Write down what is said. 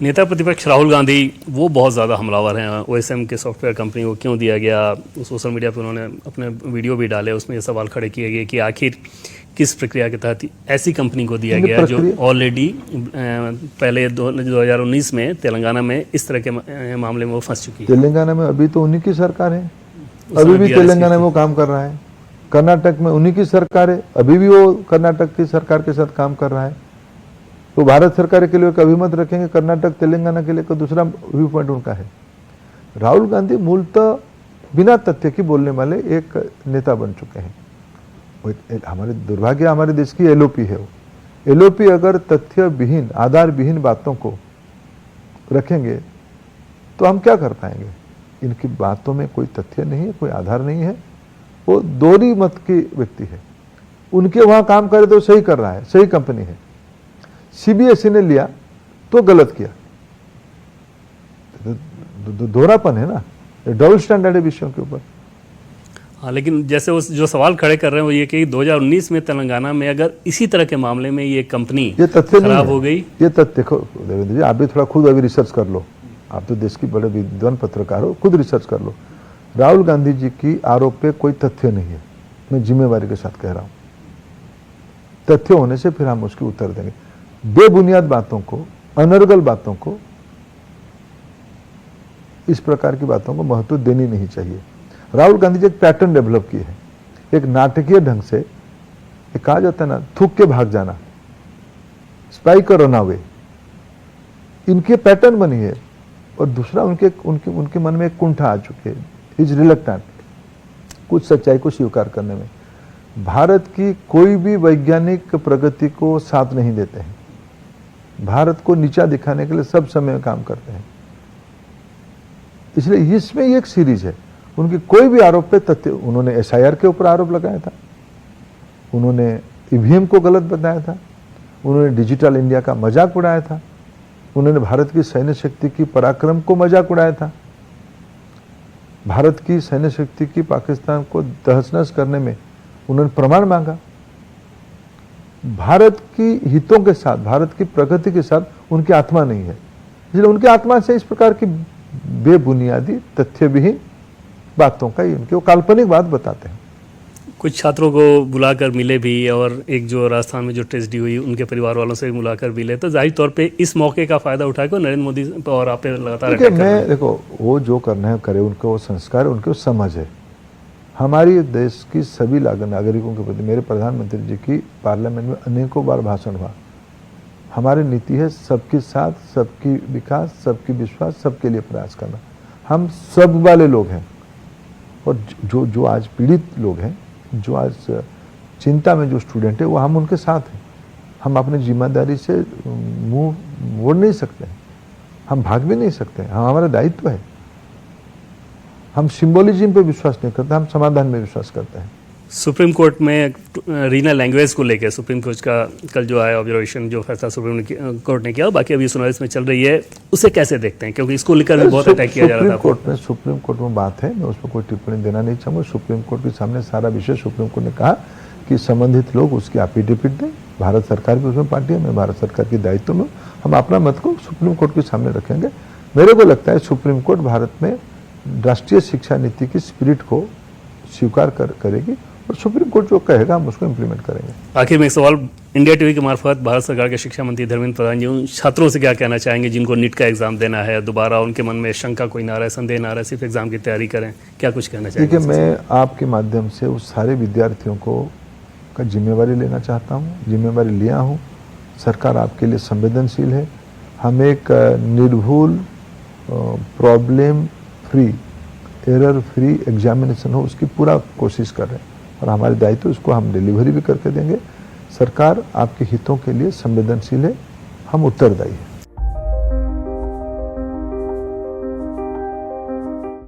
नेता प्रतिपक्ष राहुल गांधी वो बहुत ज़्यादा हमलावर हैं। ओएसएम के सॉफ्टवेयर कंपनी को क्यों दिया गया, सोशल मीडिया पर उन्होंने अपने वीडियो भी डाले, उसमें ये सवाल खड़े किए गए कि आखिर किस प्रक्रिया के तहत ऐसी कंपनी को दिया गया जो ऑलरेडी पहले 2019 में तेलंगाना में इस तरह के मामले में वो फंस चुकी है। तेलंगाना में अभी तो उन्हीं की सरकार है, अभी भी तेलंगाना में वो काम कर रहा है। कर्नाटक में उन्हीं की सरकार है, अभी भी वो कर्नाटक की सरकार के साथ काम कर रहा है। तो भारत सरकार के लिए एक अभिमत रखेंगे, कर्नाटक तेलंगाना के लिए को दूसरा व्यू पॉइंट उनका है। राहुल गांधी मूलतः बिना तथ्य की बोलने वाले एक नेता बन चुके हैं। हमारे दुर्भाग्य हमारे देश की एलओपी है। वो एलओपी अगर तथ्य विहीन, आधार विहीन बातों को रखेंगे तो हम क्या कर पाएंगे। इनकी बातों में कोई तथ्य नहीं है, कोई आधार नहीं है, वो दोहरी मत की व्यक्ति है। उनके वहां काम करे तो सही कर रहा है, सही कंपनी है। सीबीएसई ने लिया तो गलत किया, दोहरापन है ना, डबल स्टैंडर्ड है विषयों के ऊपर। हाँ, लेकिन जैसे वो जो सवाल खड़े कर रहे हैं वो ये कि 2019 में तेलंगाना में अगर इसी तरह के मामले में ये कंपनी ये तथ्य खराब हो गई, ये तथ्य देखो देवेंद्र जी, आप भी थोड़ा खुद अभी रिसर्च कर लो। आप तो देश की बड़े विद्वान पत्रकार हो, खुद रिसर्च कर लो। राहुल गांधी जी की आरोप पे कोई तथ्य नहीं है, मैं जिम्मेवारी के साथ कह रहा हूं। तथ्य होने से फिर हम उसकी उत्तर देंगे। बेबुनियाद बातों को, अनर्गल बातों को, इस प्रकार की बातों को महत्व देनी नहीं चाहिए। राहुल गांधी जी एक पैटर्न डेवलप की है, एक नाटकीय ढंग से, एक कहा जाता है ना, थूक के भाग जाना, स्पाइक और रनअवे, इनके पैटर्न बनी है। और दूसरा उनके मन में एक कुंठा आ चुकी है, इज रिलक्टेंट कुछ सच्चाई को स्वीकार करने में। भारत की कोई भी वैज्ञानिक प्रगति को साथ नहीं देते हैं, भारत को नीचा दिखाने के लिए सब समय काम करते हैं। इसलिए इसमें एक सीरीज है, उनकी कोई भी आरोप पे तथ्य, उन्होंने एसआईआर के ऊपर आरोप लगाया था, उन्होंने ईवीएम को गलत बताया था, उन्होंने डिजिटल इंडिया का मजाक उड़ाया था, उन्होंने भारत की सैन्य शक्ति की पराक्रम को मजाक उड़ाया था, भारत की सैन्य शक्ति की पाकिस्तान को तहस-नहस करने में उन्होंने प्रमाण मांगा। भारत की हितों के साथ, भारत की प्रगति के साथ उनकी आत्मा नहीं है। इसलिए उनकी आत्मा से इस प्रकार की बेबुनियादी तथ्यविहीन बातों का उनके वो काल्पनिक बात बताते हैं। कुछ छात्रों को बुलाकर मिले भी, और एक जो राजस्थान में जो ट्रेजेडी हुई उनके परिवार वालों से भी बुलाकर मिले, तो जाहिर तौर पे इस मौके का फायदा उठाकर नरेंद्र मोदी और आप पे लगातार देखो वो जो करना है करे, उनको वो संस्कार, उनको समझ है। हमारी देश की सभी नागरिकों के प्रति मेरे प्रधानमंत्री जी की पार्लियामेंट में अनेकों बार भाषण हुआ। हमारी नीति है सबके साथ, सबकी विकास, सबकी विश्वास, सबके लिए प्रयास करना। हम सब वाले लोग हैं, और जो आज पीड़ित लोग हैं, जो आज चिंता में जो स्टूडेंट है, वो हम उनके साथ हैं। हम अपनी जिम्मेदारी से मुंह मोड़ नहीं सकते, हम भाग भी नहीं सकते, हमारा दायित्व है। हम सिंबोलिज्म पे विश्वास नहीं करते, हम समाधान में विश्वास करते हैं। सुप्रीम कोर्ट में रीजनल लैंग्वेज को लेकर सुप्रीम कोर्ट का कल जो आया ऑब्जर्वेशन, जो फैसला सुप्रीम कोर्ट ने किया, बाकी अभी सुनवाई इसमें चल रही है, उसे कैसे देखते हैं? क्योंकि इसको लेकर भी बहुत अटैक किया जा रहा था। सुप्रीम कोर्ट में बात है, मैं उस पर कोई टिप्पणी देना नहीं चाहूँगा। सुप्रीम कोर्ट के सामने सारा विषय, सुप्रीम कोर्ट ने कहा कि संबंधित लोग उसकी एफिडेविट दें। भारत सरकार भी उसमें पार्टी है, मैं भारत सरकार के दायित्व में, हम अपना मत को सुप्रीम कोर्ट के सामने रखेंगे। मेरे को लगता है सुप्रीम कोर्ट भारत में राष्ट्रीय शिक्षा नीति की स्पिरिट को स्वीकार करेगी, और सुप्रीम कोर्ट जो कहेगा हम उसको इम्प्लीमेंट करेंगे। आखिर में एक सवाल, इंडिया टीवी के मार्फत भारत सरकार के शिक्षा मंत्री धर्मेंद्र प्रधान जी उन छात्रों से क्या कहना चाहेंगे जिनको नीट का एग्जाम देना है, दोबारा उनके मन में शंका कोई ना रहे, संदेह ना रहे, सिर्फ एग्जाम की तैयारी करें, क्या कुछ कहना चाहेंगे? देखिए, मैं आपके माध्यम से उस सारे विद्यार्थियों को का जिम्मेवारी लेना चाहता हूँ, जिम्मेवारी लिया हूँ। सरकार आपके लिए संवेदनशील है। हम एक निर्भुल, problem free, error free examination हो, उसकी पूरा कोशिश कर रहे हैं, और हमारे दायित्व उसको हम डिलीवरी भी करके देंगे। सरकार आपके हितों के लिए संवेदनशील है, हम उत्तरदायी हैं।